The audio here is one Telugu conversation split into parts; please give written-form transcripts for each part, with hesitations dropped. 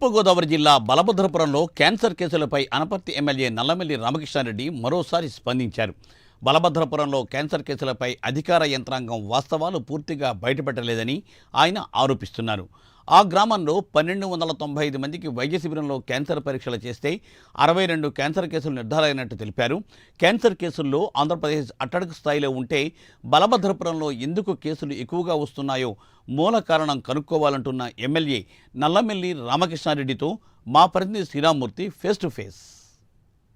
తూర్పుగోదావరి జిల్లా బలభద్రపురంలో క్యాన్సర్ కేసులపై అనపర్తి ఎమ్మెల్యే నల్లమిల్లి రామకృష్ణారెడ్డి మరోసారి స్పందించారు. బలభద్రపురంలో క్యాన్సర్ కేసులపై అధికార యంత్రాంగం వాస్తవాలు పూర్తిగా బయటపెట్టలేదని ఆయన ఆరోపిస్తున్నారు. ఆ గ్రామంలో 1295 మందికి వైద్య శిబిరంలో క్యాన్సర్ పరీక్షలు చేస్తే 62 క్యాన్సర్ కేసులు నిర్ధారైనట్టు తెలిపారు. క్యాన్సర్ కేసుల్లో ఆంధ్రప్రదేశ్ అట్టడుగు స్థాయిలో ఉంటే బలభద్రపురంలో ఎందుకు కేసులు ఎక్కువగా వస్తున్నాయో మూల కారణం కనుక్కోవాలంటున్న ఎమ్మెల్యే నల్లమిల్లి రామకృష్ణారెడ్డితో మా ప్రతినిధి Sriramamurthy face to face.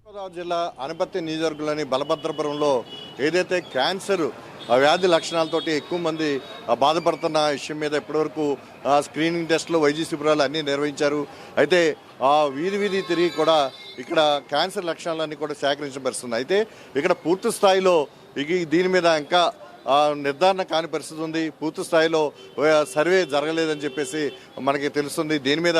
Godavari జిల్లా అనపర్తి నియోజకవర్గంలోని బలభద్రపురంలో ఏదైతే క్యాన్సర్ వ్యాధి లక్షణాలతోటి ఎక్కువ మంది బాధపడుతున్న విషయం మీద ఇప్పటివరకు స్క్రీనింగ్ టెస్టులు వైద్య శిబిరాలు అన్నీ నిర్వహించారు. అయితే వీధి తిరిగి కూడా ఇక్కడ క్యాన్సర్ లక్షణాలన్నీ కూడా సేకరించబడుతుంది. అయితే ఇక్కడ పూర్తి స్థాయిలో దీని మీద ఇంకా నిర్ధారణ కాని పరిస్థితి ఉంది. పూర్తి స్థాయిలో సర్వే జరగలేదని చెప్పేసి మనకి తెలుస్తుంది. దీని మీద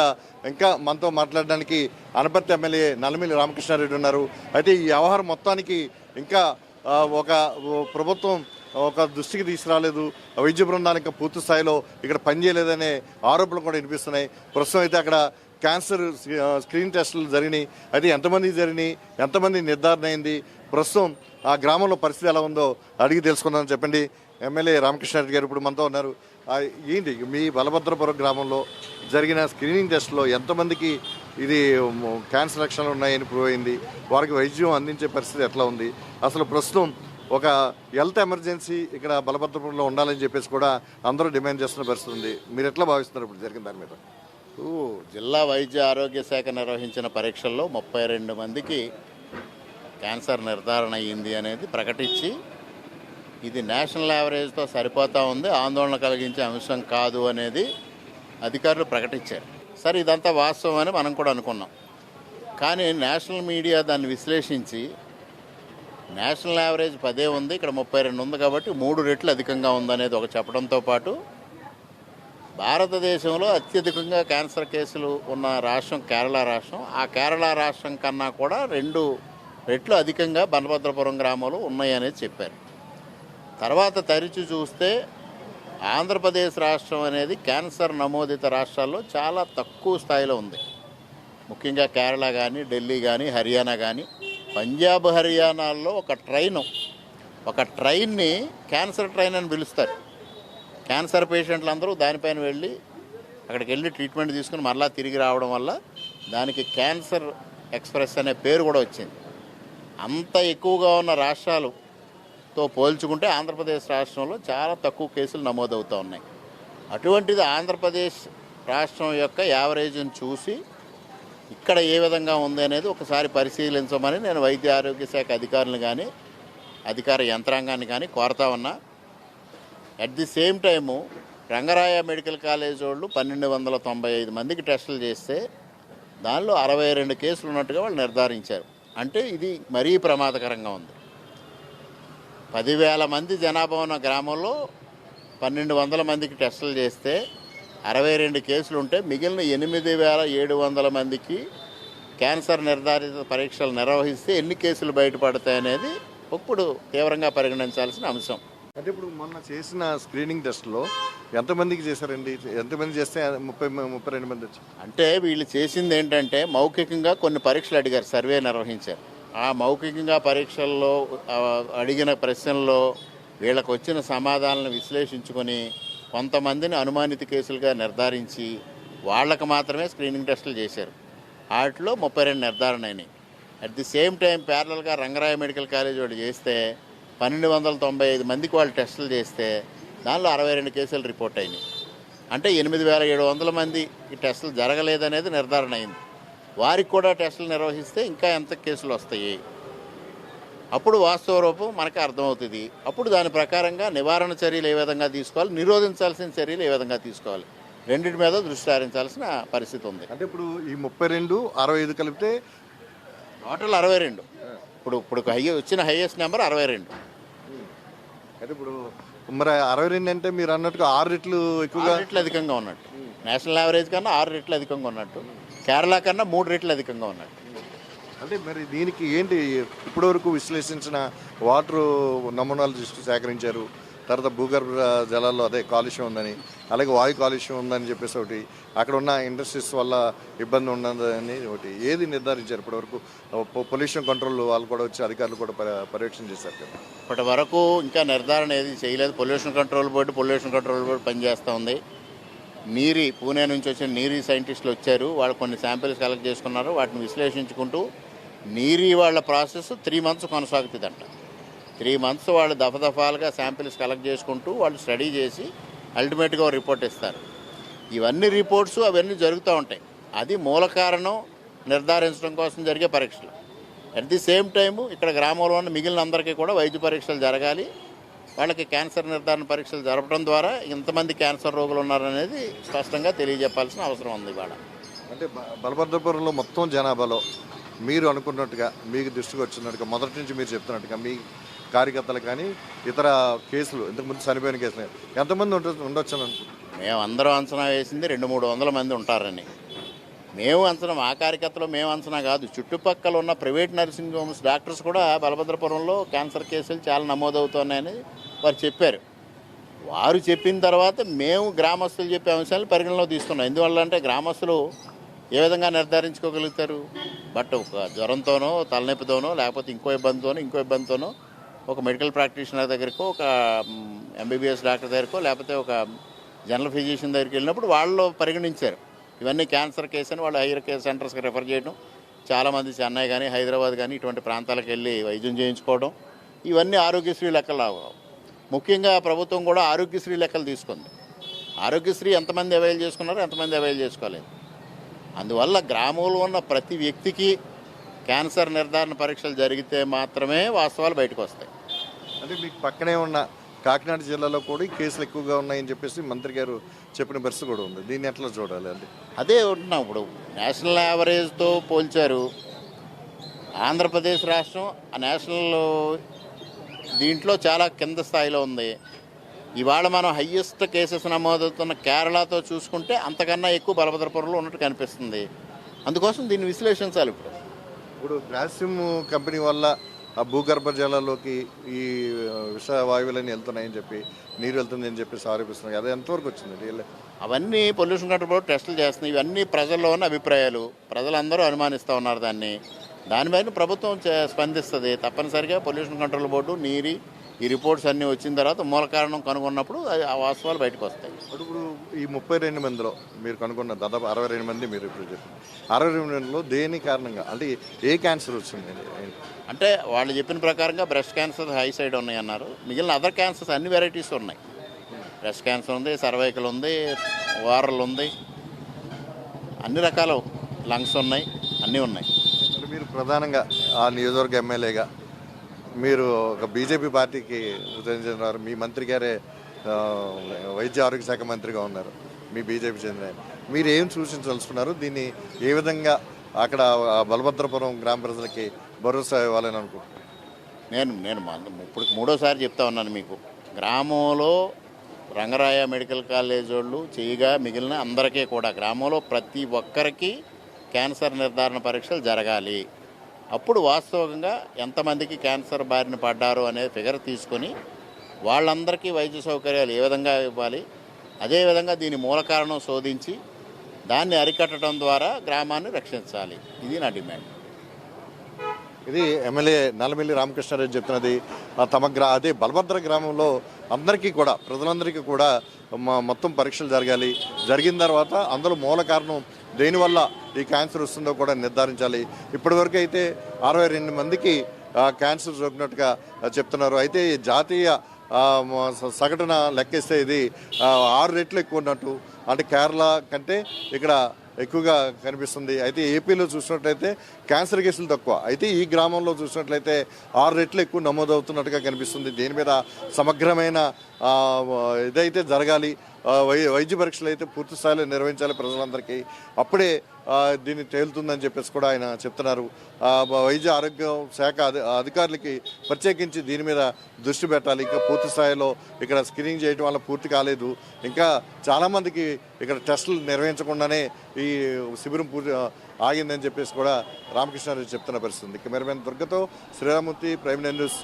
ఇంకా మనతో మాట్లాడడానికి అనపర్తి ఎమ్మెల్యే నల్లమిల్లి రామకృష్ణారెడ్డి ఉన్నారు. అయితే ఈ వ్యవహారం మొత్తానికి ఇంకా ఒక ప్రభుత్వం ఒక దృష్టికి తీసుకురాలేదు. వైద్య బృందానికి పూర్తి స్థాయిలో ఇక్కడ పనిచేయలేదనే ఆరోపణలు కూడా వినిపిస్తున్నాయి. ప్రస్తుతం అయితే అక్కడ క్యాన్సర్ స్క్రీన్ టెస్టులు జరిగినాయి. అయితే ఎంతమంది జరిగినాయి, ఎంతమంది నిర్ధారణ అయింది, ప్రస్తుతం ఆ గ్రామంలో పరిస్థితి ఎలా ఉందో అడిగి తెలుసుకుందామని చెప్పండి. ఎమ్మెల్యే రామకృష్ణారెడ్డి గారు ఇప్పుడు మనతో ఉన్నారు. ఏంటి మీ బలభద్రపురం గ్రామంలో జరిగిన స్క్రీనింగ్ టెస్ట్లో ఎంతమందికి ఇది క్యాన్సర్ లక్షణాలు ఉన్నాయని ప్రూవ్ అయింది, వారికి వైద్యం అందించే పరిస్థితి ఎట్లా ఉంది, అసలు ప్రస్తుతం ఒక హెల్త్ ఎమర్జెన్సీ ఇక్కడ బలభద్రపురంలో ఉండాలని చెప్పేసి కూడా అందరూ డిమాండ్ చేస్తున్న పరిస్థితి ఉంది. మీరు ఎట్లా భావిస్తున్నారు ఇప్పుడు జరిగిన దాని మీద? జిల్లా వైద్య ఆరోగ్య శాఖ నిర్వహించిన పరీక్షల్లో 32 మందికి క్యాన్సర్ నిర్ధారణ అయ్యింది అనేది ప్రకటించి ఇది నేషనల్ యావరేజ్తో సరిపోతూ ఉంది, ఆందోళన కలిగించే అంశం కాదు అనేది అధికారులు ప్రకటించారు. సరే, ఇదంతా వాస్తవం అని మనం కూడా అనుకున్నాం. కానీ నేషనల్ మీడియా దాన్ని విశ్లేషించి నేషనల్ యావరేజ్ 10 ఉంది, ఇక్కడ 32 ఉంది కాబట్టి 3 రెట్లు అధికంగా ఉందనేది ఒక చెప్పడంతో పాటు భారతదేశంలో అత్యధికంగా క్యాన్సర్ కేసులు ఉన్న రాష్ట్రం కేరళ రాష్ట్రం. ఆ కేరళ రాష్ట్రం కన్నా కూడా 2 రెట్లు అధికంగా బలభద్రపురం గ్రామంలో ఉన్నాయనేది చెప్పారు. తర్వాత తరిచి చూస్తే ఆంధ్రప్రదేశ్ రాష్ట్రం అనేది క్యాన్సర్ నమోదిత రాష్ట్రాల్లో చాలా తక్కువ స్థాయిలో ఉంది. ముఖ్యంగా కేరళ కానీ, ఢిల్లీ కానీ, హర్యానా కానీ, పంజాబ్ హర్యానాల్లో ఒక ట్రైన్ని క్యాన్సర్ ట్రైన్ అని పిలుస్తారు. క్యాన్సర్ పేషెంట్లు అందరూ దానిపైన వెళ్ళి అక్కడికి వెళ్ళి ట్రీట్మెంట్ తీసుకుని మరలా తిరిగి రావడం వల్ల దానికి క్యాన్సర్ ఎక్స్ప్రెస్ అనే పేరు కూడా వచ్చింది. అంత ఎక్కువగా ఉన్న రాష్ట్రాలతో పోల్చుకుంటే ఆంధ్రప్రదేశ్ రాష్ట్రంలో చాలా తక్కువ కేసులు నమోదవుతూ ఉన్నాయి. అటువంటిది ఆంధ్రప్రదేశ్ రాష్ట్రం యొక్క యావరేజ్ని చూసి ఇక్కడ ఏ విధంగా ఉంది అనేది ఒకసారి పరిశీలించమని నేను వైద్య ఆరోగ్య శాఖ అధికారులను కానీ అధికార యంత్రాంగాన్ని కానీ కోరుతా ఉన్నా. At the same time Rangaraya medical college వాళ్ళు 1295 మందికి టెస్టులు చేస్తే దానిలో 62 కేసులు ఉన్నట్టుగా వాళ్ళు నిర్ధారించారు. అంటే ఇది మరీ ప్రమాదకరంగా ఉంది. 10,000 మంది జనాభా ఉన్న గ్రామంలో 1200 మందికి టెస్టులు చేస్తే 62 కేసులు ఉంటే మిగిలిన 8,700 మందికి క్యాన్సర్ నిర్ధారిత పరీక్షలు నిర్వహిస్తే ఎన్ని కేసులు బయటపడతాయనేది ఇప్పుడు తీవ్రంగా పరిగణించాల్సిన అంశం. అంటే ఇప్పుడు మొన్న చేసిన స్క్రీనింగ్ టెస్ట్లో ఎంతమందికి చేశారండి? ఎంతమంది చేస్తే 32 మంది వచ్చి? అంటే వీళ్ళు చేసింది ఏంటంటే మౌఖికంగా కొన్ని పరీక్షలు అడిగారు, సర్వే నిర్వహించారు. ఆ మౌఖికంగా పరీక్షల్లో అడిగిన ప్రశ్నల్లో వీళ్ళకు వచ్చిన సమాధానాలను విశ్లేషించుకొని కొంతమందిని అనుమానిత కేసులుగా నిర్ధారించి వాళ్ళకు మాత్రమే స్క్రీనింగ్ టెస్టులు చేశారు. వాటిలో 32 నిర్ధారణ అయినాయి. అట్ ది సేమ్ టైం ప్యారలల్గా రంగరాయ మెడికల్ కాలేజ్ వాళ్ళు చేస్తే 1295 మందికి వాళ్ళు టెస్టులు చేస్తే దానిలో 62 కేసులు రిపోర్ట్ అయినాయి. అంటే 8,700 మందికి టెస్టులు జరగలేదనేది నిర్ధారణ అయింది. వారికి కూడా టెస్టులు నిర్వహిస్తే ఇంకా ఎంత కేసులు వస్తాయి, అప్పుడు వాస్తవ రూపం మనకు అర్థమవుతుంది. అప్పుడు దాని ప్రకారంగా నివారణ చర్యలు ఏ విధంగా తీసుకోవాలి, నిరోధించాల్సిన చర్యలు ఏ విధంగా తీసుకోవాలి, రెండింటి మీద దృష్టి సారించాల్సిన పరిస్థితి ఉంది. అంటే ఇప్పుడు ఈ 32, 65 కలిపితే టోటల్ 62. ఇప్పుడు వచ్చిన హైయెస్ట్ నెంబర్ 62. అయితే ఇప్పుడు మరి 62 అంటే మీరు అన్నట్టుగా 6 రెట్లు ఎక్కువగా, 6 రెట్లు అధికంగా ఉన్నట్టు. నేషనల్ యావరేజ్ కన్నా 6 రెట్లు అధికంగా ఉన్నట్టు. కేరళ కన్నా 3 రెట్లు అధికంగా ఉన్నట్టు. అంటే మరి దీనికి ఏంటి ఇప్పటివరకు విశ్లేషించిన వాటర్ నమూనాలు సేకరించారు, తర్వాత భూగర్భ జలాల్లో అదే కాలుష్యం ఉందని, అలాగే వాయు కాలుష్యం ఉందని చెప్పేసి ఒకటి, అక్కడ ఉన్న ఇండస్ట్రీస్ వల్ల ఇబ్బంది ఉన్నదని ఒకటి, ఏది నిర్ధారించారు ఇప్పటివరకు? పొల్యూషన్ కంట్రోల్ వాళ్ళు కూడా వచ్చి అధికారులు కూడా పర్యవేక్షణ చేశారు కదా. ఇప్పటి వరకు ఇంకా నిర్ధారణ ఏది చేయలేదు. పొల్యూషన్ కంట్రోల్ బోర్డు పనిచేస్తూ ఉంది. పూణే నుంచి వచ్చిన నీరీ సైంటిస్టులు వచ్చారు. వాళ్ళు కొన్ని శాంపిల్స్ కలెక్ట్ చేసుకున్నారు. వాటిని విశ్లేషించుకుంటూ నీరీ వాళ్ళ ప్రాసెస్ 3 months కొనసాగుతుందంట. 3 months వాళ్ళు దఫాలుగా శాంపిల్స్ కలెక్ట్ చేసుకుంటూ వాళ్ళు స్టడీ చేసి అల్టిమేట్గా రిపోర్ట్ ఇస్తారు. ఇవన్నీ రిపోర్ట్స్ అవన్నీ జరుగుతూ ఉంటాయి. అది మూల కారణం నిర్ధారించడం కోసం జరిగే పరీక్షలు. అట్ ది సేమ్ టైము ఇక్కడ గ్రామంలో ఉన్న మిగిలిన అందరికీ కూడా వైద్య పరీక్షలు జరగాలి. వాళ్ళకి క్యాన్సర్ నిర్ధారణ పరీక్షలు జరపడం ద్వారా ఇంతమంది క్యాన్సర్ రోగులు ఉన్నారనేది స్పష్టంగా తెలియజెప్పాల్సిన అవసరం ఉంది ఇవాళ. అంటే బలభద్రపురంలో మొత్తం జనాభాలో మీరు అనుకున్నట్టుగా, మీకు దృష్టికి వచ్చినట్టుగా, మొదటి నుంచి మీరు చెప్తున్నట్టుగా మీ కార్యకర్తలు కానీ ఇతర కేసులు, ఇంతకుముందు చనిపోయిన కేసులు ఎంతమంది ఉండొచ్చు అని అనుకుంటున్నాం? మేము అందరం అంచనా వేసింది 200-300 మంది ఉంటారని. మా కార్యకర్తలు మేము అంచనా కాదు, చుట్టుపక్కల ఉన్న ప్రైవేట్ నర్సింగ్ హోమ్స్ డాక్టర్స్ కూడా బలభద్రపురంలో క్యాన్సర్ కేసులు చాలా నమోదవుతున్నాయని వారు చెప్పారు. వారు చెప్పిన తర్వాత మేము గ్రామస్తులు చెప్పే అంశాలను పరిగణలో తీసుకున్నాం. ఎందువల్ల అంటే గ్రామస్తులు ఏ విధంగా నిర్ధారించుకోగలుగుతారు? బట్ ఒక జ్వరంతోనో, తలనొప్పితోనో, లేకపోతే ఇంకో ఇబ్బందితోనో ఒక మెడికల్ ప్రాక్టీషనర్ దగ్గరకో, ఒక ఎంబీబీఎస్ డాక్టర్ దగ్గరకో, లేకపోతే ఒక జనరల్ ఫిజిషియన్ దగ్గరికి వెళ్ళినప్పుడు వాళ్ళు పరిగణించారు. ఇవన్నీ క్యాన్సర్ కేసు అని వాళ్ళు హైయర్ కేర్ సెంటర్స్కి రెఫర్ చేయడం, చాలామంది చెన్నై కానీ హైదరాబాద్ కానీ ఇటువంటి ప్రాంతాలకు వెళ్ళి వైద్యం చేయించుకోవడం, ఇవన్నీ ఆరోగ్యశ్రీ లెక్కలు. ముఖ్యంగా ప్రభుత్వం కూడా ఆరోగ్యశ్రీ లెక్కలు తీసుకుంది. ఆరోగ్యశ్రీ ఎంతమంది అవైల్ చేసుకున్నారో ఎంతమంది అవైల్ చేసుకోలేదు. అందువల్ల గ్రామంలో ఉన్న ప్రతి వ్యక్తికి క్యాన్సర్ నిర్ధారణ పరీక్షలు జరిగితే మాత్రమే వాస్తవాలు బయటకు వస్తాయి. అంటే మీకు పక్కనే ఉన్న కాకినాడ జిల్లాలో కూడా ఈ కేసులు ఎక్కువగా ఉన్నాయని చెప్పేసి మంత్రి గారు చెప్పిన పరిస్థితి కూడా ఉంది. దీన్ని ఎట్లా చూడాలి? అంటే అదే ఉంటున్నాం. ఇప్పుడు నేషనల్ యావరేజ్తో పోల్చారు. ఆంధ్రప్రదేశ్ రాష్ట్రం ఆ నేషనల్ దీంట్లో చాలా కింద స్థాయిలో ఉంది. ఇవాళ మనం హయ్యెస్ట్ కేసెస్ నమోదవుతున్న కేరళతో చూసుకుంటే అంతకన్నా ఎక్కువ బలభద్రపురంలో ఉన్నట్టు కనిపిస్తుంది. అందుకోసం దీన్ని విశ్లేషించాలి. ఇప్పుడు గ్రాసిమ్ కంపెనీ వల్ల ఆ భూగర్భ జలాల్లోకి ఈ విష వాయువులన్నీ వెళ్తున్నాయని చెప్పి, నీరు వెళ్తుందని చెప్పేసి ఆరోపిస్తున్నాయి. అది ఎంతవరకు వచ్చింది? అవన్నీ పొల్యూషన్ కంట్రోల్ బోర్డు టెస్టులు చేస్తున్నాయి. ఇవన్నీ ప్రజల్లో ఉన్న అభిప్రాయాలు. ప్రజలందరూ అనుమానిస్తూ ఉన్నారు దానిపైన ప్రభుత్వం స్పందిస్తుంది. తప్పనిసరిగా పొల్యూషన్ కంట్రోల్ బోర్డు, ఈ రిపోర్ట్స్ అన్నీ వచ్చిన తర్వాత మూల కారణం కనుగొన్నప్పుడు ఆ వాస్తవాలు బయటకు వస్తాయి. ఇప్పుడు ఈ 32 మందిలో మీరు కనుగొన్న దాదాపు 62 మంది మీరు ఇప్పుడు చెప్పారు. 62 మందిలో దేని కారణంగా, అంటే ఏ క్యాన్సర్ వచ్చింది? అంటే వాళ్ళు చెప్పిన ప్రకారంగా బ్రెస్ట్ క్యాన్సర్ హై సైడ్ ఉన్నాయి అన్నారు. మిగిలిన అదర్ క్యాన్సర్స్ అన్ని వెరైటీస్ ఉన్నాయి. బ్రెస్ట్ క్యాన్సర్ ఉంది, సర్వైకల్ ఉంది, ఓరల్ ఉంది, అన్ని రకాల లంగ్స్ ఉన్నాయి, అన్నీ ఉన్నాయి. మీరు ప్రధానంగా ఆ నియోజకవర్గ ఎమ్మెల్యేగా మీరు ఒక బీజేపీ పార్టీకి చెందినవారు. మీ మంత్రి గారే వైద్య ఆరోగ్య శాఖ మంత్రిగా ఉన్నారు, మీ బీజేపీ చెందిన. మీరు ఏం సూచించదలుచుకున్నారు? దీన్ని ఏ విధంగా అక్కడ బలభద్రపురం గ్రామ ప్రజలకి భరోసా ఇవ్వాలని అనుకుంటున్నాను? నేను ఇప్పుడు 3వసారి చెప్తా ఉన్నాను మీకు. గ్రామంలో రంగరాయ మెడికల్ కాలేజ్ వాళ్ళు చేయగా మిగిలిన అందరికీ కూడా గ్రామంలో ప్రతి ఒక్కరికి క్యాన్సర్ నిర్ధారణ పరీక్షలు జరగాలి. అప్పుడు వాస్తవంగా ఎంతమందికి క్యాన్సర్ బారిన పడ్డారు అనే ఫిగర్ తీసుకొని వాళ్ళందరికీ వైద్య సౌకర్యాలు ఏ విధంగా ఇవ్వాలి, అదేవిధంగా దీని మూల కారణం శోధించి దాన్ని అరికట్టడం ద్వారా గ్రామాన్ని రక్షించాలి. ఇది నా డిమాండ్. ఇది ఎమ్మెల్యే నల్లమిల్లి రామకృష్ణారెడ్డి చెప్తున్నది. అదే బలభద్ర గ్రామంలో అందరికీ కూడా, ప్రజలందరికీ కూడా మొత్తం పరీక్షలు జరగాలి. జరిగిన తర్వాత అందులో మూల కారణం దేనివల్ల ఈ క్యాన్సర్ వస్తుందో కూడా నిర్ధారించాలి. ఇప్పటివరకు అయితే 62 మందికి క్యాన్సర్ సోకినట్టుగా చెప్తున్నారు. అయితే జాతీయ సగటున లెక్కేస్తే ఇది 6 రెట్లు ఎక్కువ ఉన్నట్టు, అంటే కేరళ కంటే ఇక్కడ ఎక్కువగా కనిపిస్తుంది. అయితే ఏపీలో చూసినట్లయితే క్యాన్సర్ కేసులు తక్కువ, అయితే ఈ గ్రామంలో చూసినట్లయితే 6 రెట్లు ఎక్కువ నమోదవుతున్నట్టుగా కనిపిస్తుంది. దీని మీద సమగ్రమైన ఇదైతే జరగాలి. వైద్య పరీక్షలు అయితే పూర్తి స్థాయిలో నిర్వహించాలి ప్రజలందరికీ. అప్పుడే దీన్ని తేలుతుందని చెప్పేసి కూడా ఆయన చెప్తున్నారు. వైద్య ఆరోగ్య శాఖ అధికారులకి ప్రత్యేకించి దీని మీద దృష్టి పెట్టాలి. ఇంకా పూర్తి స్థాయిలో ఇక్కడ స్క్రీనింగ్ చేయడం వల్ల పూర్తి కాలేదు. ఇంకా చాలామందికి ఇక్కడ టెస్టులు నిర్వహించకుండానే ఈ శిబిరం ఆగిందని చెప్పేసి కూడా రామకృష్ణారెడ్డి చెప్తున్న పరిస్థితి. కెమెరామెన్ దుర్గతో శ్రీరామూర్తి, ప్రైమ్ న్యూస్.